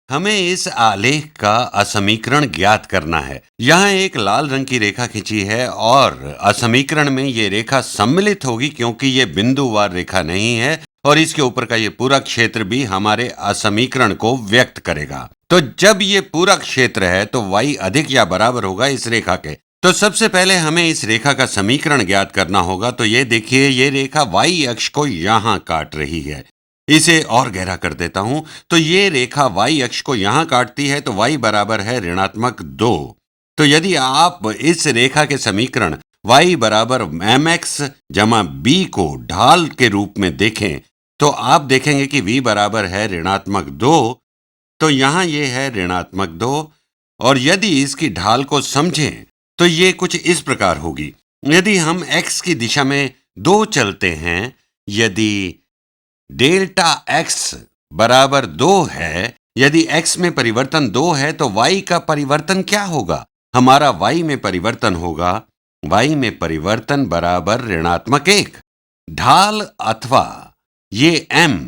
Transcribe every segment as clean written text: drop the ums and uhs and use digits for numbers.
हमें इस आलेख का असमीकरण ज्ञात करना है। यहाँ एक लाल रंग की रेखा खींची है और असमीकरण में ये रेखा सम्मिलित होगी क्योंकि ये बिंदुवार रेखा नहीं है और इसके ऊपर का ये पूरा क्षेत्र भी हमारे असमीकरण को व्यक्त करेगा। तो जब ये पूरा क्षेत्र है तो y अधिक या बराबर होगा इस रेखा के। तो सबसे पहले हमें इस रेखा का समीकरण ज्ञात करना होगा। तो ये देखिए, ये रेखा y अक्ष को यहाँ काट रही है। इसे और गहरा कर देता हूं। तो ये रेखा y अक्ष को यहां काटती है तो y बराबर है ऋणात्मक 2। तो यदि आप इस रेखा के समीकरण y बराबर mx जमा b को ढाल के रूप में देखें तो आप देखेंगे कि v बराबर है ऋणात्मक 2। तो यहां ये है ऋणात्मक 2 और यदि इसकी ढाल को समझें तो ये कुछ इस प्रकार होगी। यदि हम x की दिशा में 2 चलते हैं, यदि डेल्टा x बराबर 2 है, यदि x में परिवर्तन 2 है तो y का परिवर्तन क्या होगा? हमारा y में परिवर्तन होगा, y में परिवर्तन बराबर ऋणात्मक 1। ढाल अथवा ये m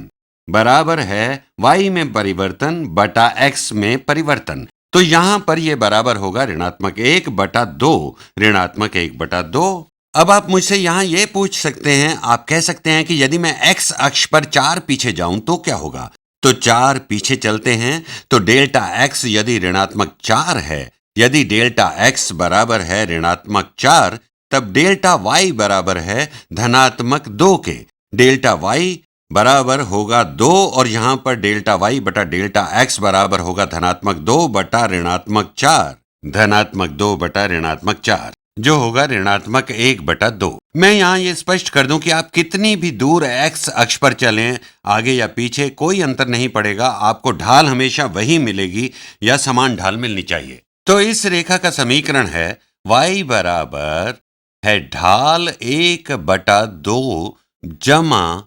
बराबर है y में परिवर्तन बटा x में परिवर्तन। तो यहां पर यह बराबर होगा ऋणात्मक 1/2, ऋणात्मक 1/2। अब आप मुझसे यहां यह पूछ सकते हैं, आप कह सकते हैं कि यदि मैं x अक्ष पर 4 पीछे जाऊं तो क्या होगा? तो 4 पीछे चलते हैं तो डेल्टा x यदि ऋणात्मक 4 है, यदि डेल्टा x बराबर है ऋणात्मक 4, तब डेल्टा y बराबर है धनात्मक 2 के। डेल्टा y बराबर होगा 2 और यहां पर डेल्टा y बटा डेल्टा x बराबर होगा धनात्मक 2 बटा ऋणात्मक 4, धनात्मक 2 बटा ऋणात्मक 4, जो होगा ऋणात्मक 1/2। मैं यहां ये स्पष्ट कर दूं कि आप कितनी भी दूर x अक्ष पर चलें, आगे या पीछे कोई अंतर नहीं पड़ेगा, आपको ढाल हमेशा वही मिलेगी या समान ढाल मिलनी चाहिए। तो इस रेखा का समीकरण है y बराबर है ढाल 1/2 जमा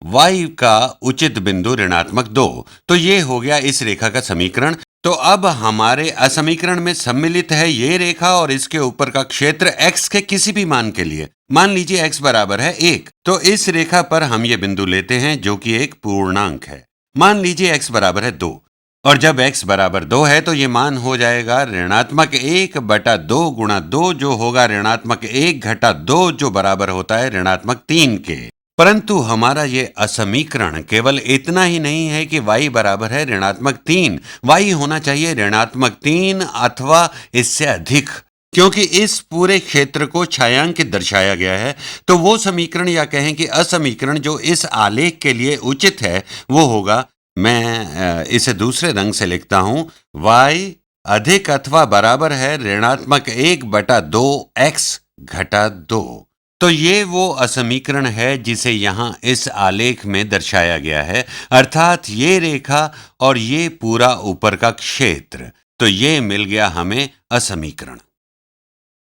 y का उचित बिंदु ऋणात्मक 2। तो ये हो गया इस रेखा का समीकरण। तो अब हमारे असमीकरण में सम्मिलित है ये रेखा और इसके ऊपर का क्षेत्र x के किसी भी मान के लिए। मान लीजिए x बराबर है 1। तो इस रेखा पर हम ये बिंदु लेते हैं जो कि एक पूर्णांक है। मान लीजिए x बराबर है 2 और जब x बराबर 2 है तो ये मान हो जाएगा ऋणात्मक 1/2 गुणा 2, जो होगा ऋणात्मक 1-2, जो बराबर होता है ऋणात्मक 3 के। परंतु हमारा ये असमीकरण केवल इतना ही नहीं है कि y बराबर है ऋणात्मक 3, y होना चाहिए ऋणात्मक 3 अथवा इससे अधिक, क्योंकि इस पूरे क्षेत्र को छायांकित दर्शाया गया है। तो वो समीकरण या कहें कि असमीकरण जो इस आलेख के लिए उचित है वो होगा, मैं इसे दूसरे रंग से लिखता हूं, y अधिक अथवा बराबर है ऋणात्मक 1/2x-2। तो ये वो असमीकरण है जिसे यहाँ इस आलेख में दर्शाया गया है, अर्थात ये रेखा और ये पूरा ऊपर का क्षेत्र। तो ये मिल गया हमें असमीकरण।